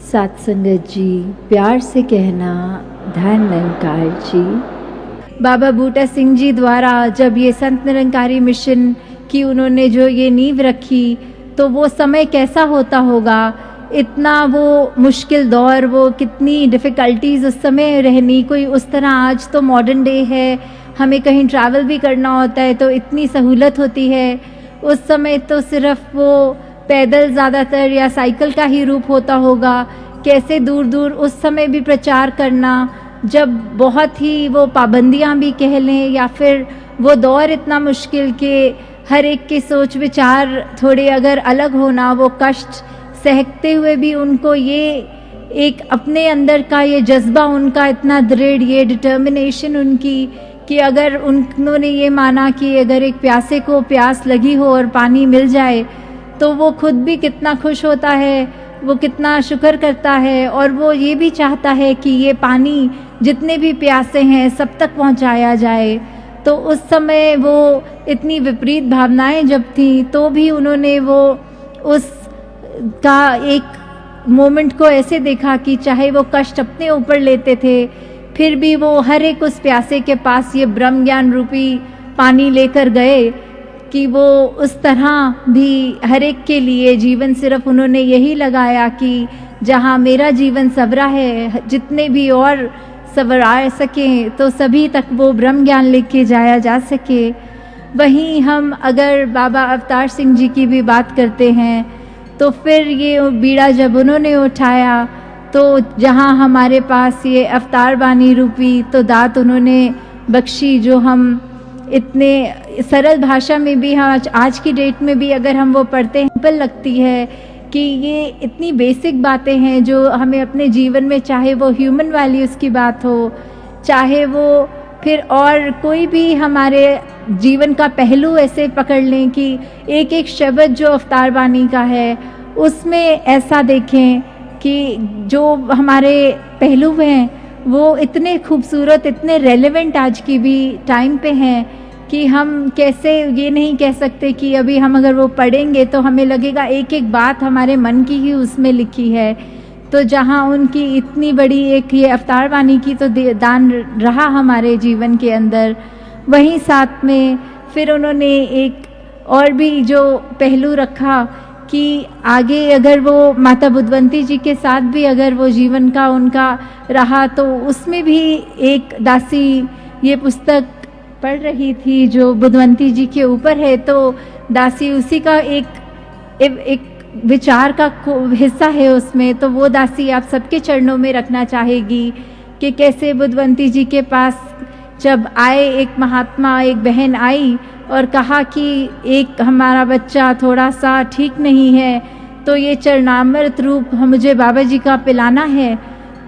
साथ संगत जी, प्यार से कहना धन निरंकार जी। बाबा बूटा सिंह जी द्वारा जब ये संत निरंकारी मिशन की उन्होंने जो ये नींव रखी, तो वो समय कैसा होता होगा, इतना वो मुश्किल दौर, वो कितनी डिफ़िकल्टीज़ उस समय रहनी। कोई उस तरह, आज तो मॉडर्न डे है, हमें कहीं ट्रैवल भी करना होता है तो इतनी सहूलत होती है। उस समय तो सिर्फ वो पैदल ज़्यादातर या साइकिल का ही रूप होता होगा। कैसे दूर दूर उस समय भी प्रचार करना, जब बहुत ही वो पाबंदियां भी कह लें, या फिर वो दौर इतना मुश्किल कि हर एक की सोच विचार थोड़े अगर अलग होना, वो कष्ट सहते हुए भी उनको ये एक अपने अंदर का ये जज्बा उनका इतना दृढ़, ये डिटर्मिनेशन उनकी, कि अगर उन्होंने ये माना कि अगर एक प्यासे को प्यास लगी हो और पानी मिल जाए तो वो खुद भी कितना खुश होता है, वो कितना शुक्र करता है, और वो ये भी चाहता है कि ये पानी जितने भी प्यासे हैं सब तक पहुंचाया जाए। तो उस समय वो इतनी विपरीत भावनाएं जब थी, तो भी उन्होंने वो उस का एक मोमेंट को ऐसे देखा कि चाहे वो कष्ट अपने ऊपर लेते थे, फिर भी वो हर एक उस प्यासे के पास ये ब्रह्म ज्ञान रूपी पानी लेकर गए, कि वो उस तरह भी हर एक के लिए जीवन सिर्फ उन्होंने यही लगाया कि जहाँ मेरा जीवन संवरा है, जितने भी और संवरा सके तो सभी तक वो ब्रह्म ज्ञान लेके जाया जा सके। वहीं हम अगर बाबा अवतार सिंह जी की भी बात करते हैं, तो फिर ये बीड़ा जब उन्होंने उठाया, तो जहाँ हमारे पास ये अवतार वाणी रूपी तो दात उन्होंने बख्शी, जो हम इतने सरल भाषा में भी, हम आज की डेट में भी अगर हम वो पढ़ते हैं, सिंपल लगती है कि ये इतनी बेसिक बातें हैं जो हमें अपने जीवन में, चाहे वो ह्यूमन वैल्यूज़ की बात हो, चाहे वो फिर और कोई भी हमारे जीवन का पहलू ऐसे पकड़ लें कि एक एक शब्द जो अवतार वाणी का है उसमें ऐसा देखें कि जो हमारे पहलू हैं वो इतने खूबसूरत, इतने रेलेवेंट आज की भी टाइम पे हैं कि हम कैसे ये नहीं कह सकते कि अभी हम अगर वो पढ़ेंगे तो हमें लगेगा एक एक बात हमारे मन की ही उसमें लिखी है। तो जहाँ उनकी इतनी बड़ी एक ये अवतार वाणी की तो दान रहा हमारे जीवन के अंदर, वहीं साथ में फिर उन्होंने एक और भी जो पहलू रखा कि आगे अगर वो माता बुद्धवंती जी के साथ भी अगर वो जीवन का उनका रहा, तो उसमें भी एक दासी ये पुस्तक पढ़ रही थी जो बुद्धवंती जी के ऊपर है, तो दासी उसी का एक विचार का हिस्सा है उसमें। तो वो दासी आप सबके चरणों में रखना चाहेगी कि कैसे बुद्धवंती जी के पास जब आए, एक महात्मा, एक बहन आई और कहा कि एक हमारा बच्चा थोड़ा सा ठीक नहीं है, तो ये चरणामृत रूप मुझे बाबा जी का पिलाना है।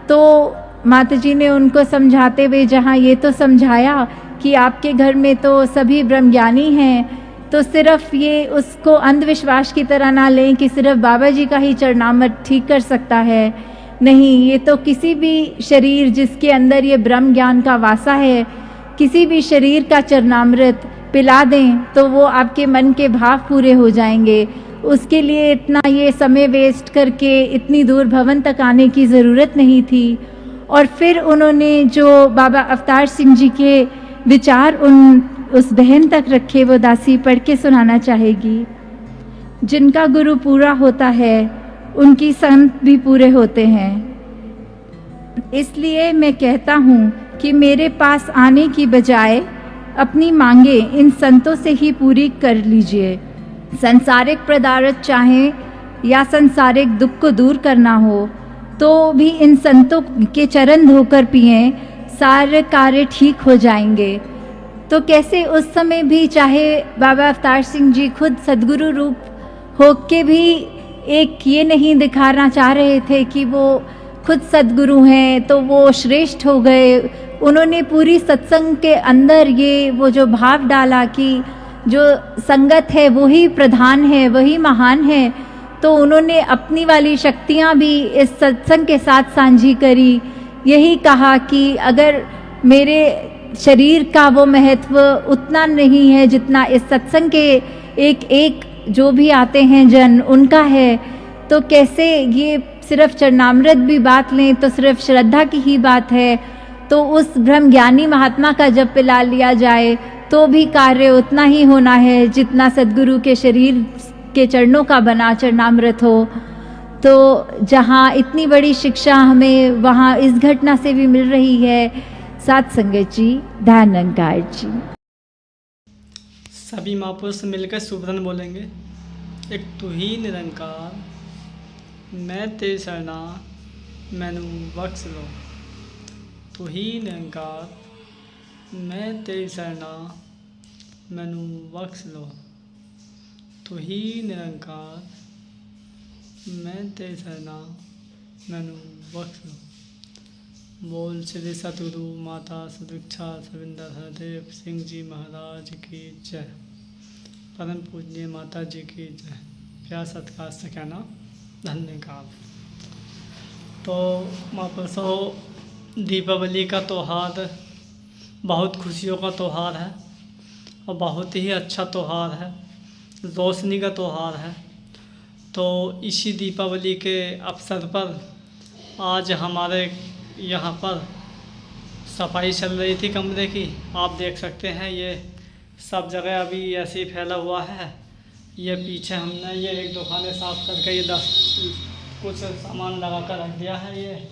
तो माता जी ने उनको समझाते हुए जहाँ ये तो समझाया कि आपके घर में तो सभी ब्रह्मज्ञानी हैं, तो सिर्फ ये उसको अंधविश्वास की तरह ना लें कि सिर्फ बाबा जी का ही चरणामृत ठीक कर सकता है। नहीं, ये तो किसी भी शरीर जिसके अंदर ये ब्रह्म ज्ञान का वासा है, किसी भी शरीर का चरणामृत पिला दें तो वो आपके मन के भाव पूरे हो जाएंगे। उसके लिए इतना ये समय वेस्ट करके इतनी दूर भवन तक आने की ज़रूरत नहीं थी। और फिर उन्होंने जो बाबा अवतार सिंह जी के विचार उस बहन तक रखे, वो दासी पढ़ के सुनाना चाहेगी। जिनका गुरु पूरा होता है उनकी संत भी पूरे होते हैं, इसलिए मैं कहता हूँ कि मेरे पास आने की बजाय अपनी मांगे इन संतों से ही पूरी कर लीजिए। संसारिक पदार्थ चाहें या संसारिक दुख को दूर करना हो तो भी इन संतों के चरण धोकर पिएं, सारे कार्य ठीक हो जाएंगे। तो कैसे उस समय भी चाहे बाबा अवतार सिंह जी खुद सद्गुरु रूप होके भी एक ये नहीं दिखाना चाह रहे थे कि वो खुद सद्गुरु हैं तो वो श्रेष्ठ हो गए। उन्होंने पूरी सत्संग के अंदर ये वो जो भाव डाला कि जो संगत है वही प्रधान है, वही महान है। तो उन्होंने अपनी वाली शक्तियाँ भी इस सत्संग के साथ साझी करी। यही कहा कि अगर मेरे शरीर का वो महत्व उतना नहीं है जितना इस सत्संग के एक एक जो भी आते हैं जन उनका है, तो कैसे ये सिर्फ चरणामृत भी बात लें तो सिर्फ श्रद्धा की ही बात है, तो उस ब्रह्म ज्ञानी महात्मा का जब पिला लिया जाए तो भी कार्य उतना ही होना है जितना सद्गुरु के शरीर के चरणों का बना चरणामृत हो। तो जहाँ इतनी बड़ी शिक्षा हमें वहाँ इस घटना से भी मिल रही है। साथ संगत जी, ध्यान निरंकार जी। सभी महापुरुष मिलकर सुब्रन बोलेंगे। एक तू ही निरंकार, मैं तेरी शरणा मैनू बख्श लो। तू ही निरंकार, मैं तेरी शरणा मैनू बख्श लो। तू ही निरंकार, मैं तेरी शरणा मैनू बख्श लो। बोल श्री सतगुरु माता सुदीक्षा सविंदर हरदेव सिंह जी महाराज की जय। परम पूजनीय माता जी की जय। प्यार सत्कार से कहना धन्यवाद। तो महापुरुषों, दीपावली का त्यौहार बहुत खुशियों का त्यौहार है और बहुत ही अच्छा त्यौहार है, रोशनी का त्यौहार है। तो इसी दीपावली के अवसर पर आज हमारे यहाँ पर सफाई चल रही थी कमरे की। आप देख सकते हैं ये सब जगह अभी ऐसे ही फैला हुआ है। ये पीछे हमने ये एक दुकानें साफ़ करके ये 10 कुछ सामान लगा कर रख दिया है ये,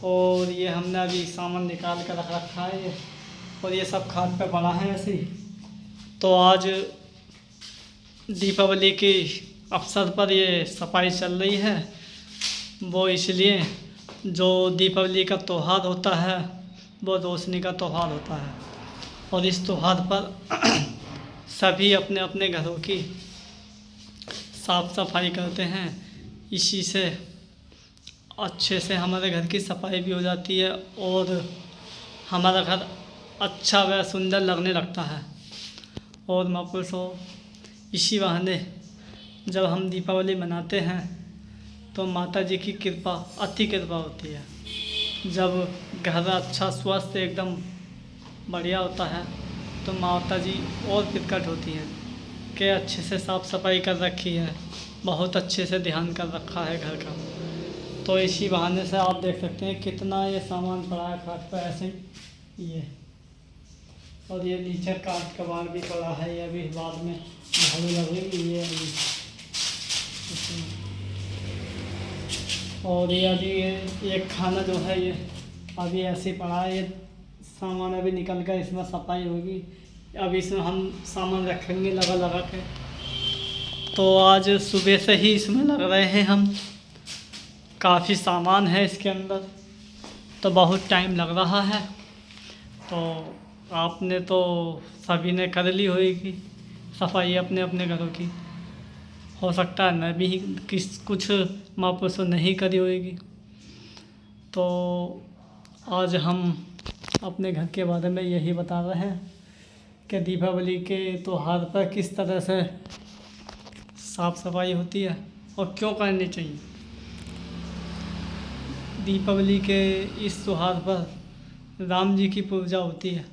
और ये हमने अभी सामान निकाल कर रख रखा है ये, और ये सब खाट पे पड़ा है ऐसे ही। तो आज दीपावली के अवसर पर ये सफाई चल रही है। वो इसलिए जो दीपावली का त्यौहार होता है वो रोशनी का त्यौहार होता है, और इस त्यौहार पर सभी अपने अपने घरों की साफ़ सफाई करते हैं। इसी से अच्छे से हमारे घर की सफाई भी हो जाती है और हमारा घर अच्छा व सुंदर लगने लगता है। और महापुरुषों, इसी बहाने जब हम दीपावली मनाते हैं तो माता जी की कृपा, अति कृपा होती है। जब घर अच्छा स्वस्थ एकदम बढ़िया होता है तो माता जी और प्रकट होती हैं कि अच्छे से साफ़ सफाई कर रखी है, बहुत अच्छे से ध्यान कर रखा है घर का। तो इसी बहाने से आप देख सकते हैं कितना ये सामान पड़ा है खाट पर ऐसे ये, और ये नीचे काट कबाड़ भी पड़ा है, ये अभी बाद में झाड़ू लगेगी ये अभी। और ये अभी ये खाना जो है ये अभी ऐसे ही पड़ा है, ये सामान अभी निकल कर इसमें सफाई होगी। अभी इसमें हम सामान रखेंगे लगा लगा के। तो आज सुबह से ही इसमें लग रहे हैं हम, काफ़ी सामान है इसके अंदर, तो बहुत टाइम लग रहा है। तो आपने तो सभी ने कर ली होगी सफाई अपने अपने घरों की, हो सकता है न भी कुछ महापुरुषों नहीं करी होगी। तो आज हम अपने घर के बारे में यही बता रहे हैं कि दीपावली के त्यौहार पर किस तरह से साफ़ सफाई होती है और क्यों करनी चाहिए। दीपावली के इस त्यौहार पर राम जी की पूजा होती है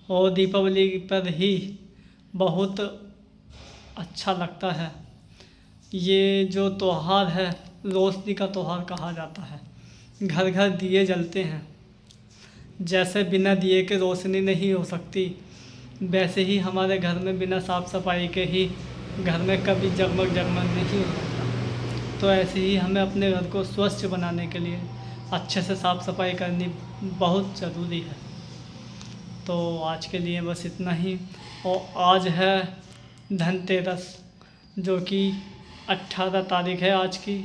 और दीपावली पर ही बहुत अच्छा लगता है। ये जो त्यौहार है रोशनी का त्यौहार कहा जाता है। घर घर दिए जलते हैं, जैसे बिना दिए के रोशनी नहीं हो सकती, वैसे ही हमारे घर में बिना साफ़ सफाई के ही घर में कभी जगमग जगमग नहीं हो सकता। तो ऐसे ही हमें अपने घर को स्वच्छ बनाने के लिए अच्छे से साफ़ सफाई करनी बहुत ज़रूरी है। तो आज के लिए बस इतना ही। और आज है धनतेरस, जो कि 18 तारीख है आज की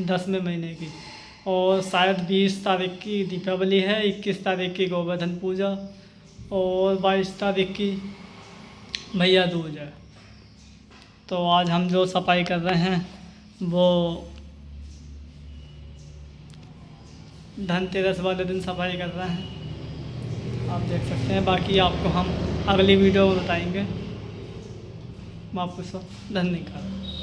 10वें महीने की, और शायद 20 तारीख की दीपावली है, 21 तारीख की गोवर्धन पूजा और 22 तारीख की भैया दूज है। तो आज हम जो सफाई कर रहे हैं वो धनतेरस वाले दिन सफाई कर रहे हैं, आप देख सकते हैं। बाकी आपको हम अगली वीडियो में बताएंगे। महापुरुषों, धन्यवाद।